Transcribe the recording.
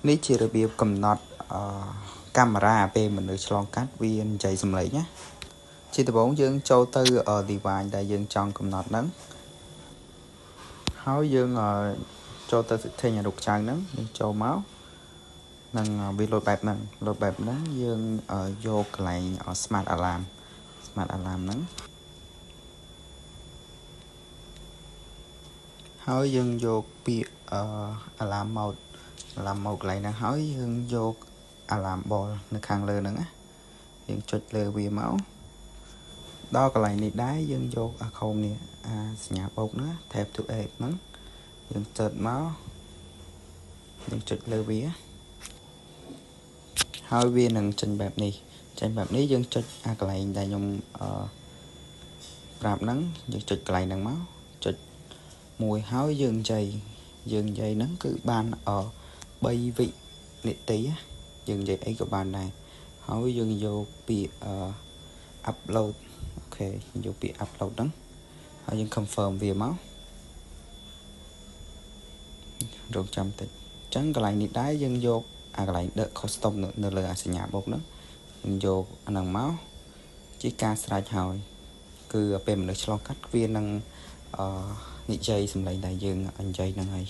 នេះជារបៀបកំណត់កាមេរ៉ាពេលមនុស្សឆ្លងកាត់វានិយាយសំឡេងណាជាដំបូងយើងចូលទៅ device ដែលយើងចង់កំណត់ហ្នឹងហើយយើងចូលទៅ setting រូបចៅហ្នឹងយើងចូលមកនឹងវាលោតបែបហ្នឹងយើងយកកន្លែង smart alarm ហ្នឹងហើយយើងយកពាក្យalarm mode កន្លែងហ្នឹងហើយយើងយក alarm ball នៅខាងលើហ្នឹងណាយើងចុចលើវាមកដល់កន្លែងនេះដែរយើងយកអាខោមនេះសញ្ញាបូកណា tab to add ហ្នឹងយើងចុចមកយើងចុចលើវាហើយវានឹងចេញបែបនេះយើងចុចអាកន្លែងដែលខ្ញុំប្រាប់ហ្នឹងយើងចុចកន្លែងហ្នឹងមកចុចមួយហើយយើងនិយាយហ្នឹងគឺបាន3វិនាទីយើងនិយាយអីក៏បានដែរហើយយើងយកពាក្យupload អូខេយកពាក្យ upload ហ្នឹងហើយយើង confirm វាមករងចាំតិចអញ្ចឹងកន្លែងនេះដែរយើងយកអាកន្លែង the custom នៅលើអាសញ្ញាបូកហ្នឹងយើងយកអាហ្នឹងមកជាការស្រេចហើយគឺពេលមនុស្សឆ្លងកាត់វានឹងនិយាយសំឡេងដែលយើងនិយាយហ្នឹងហើយ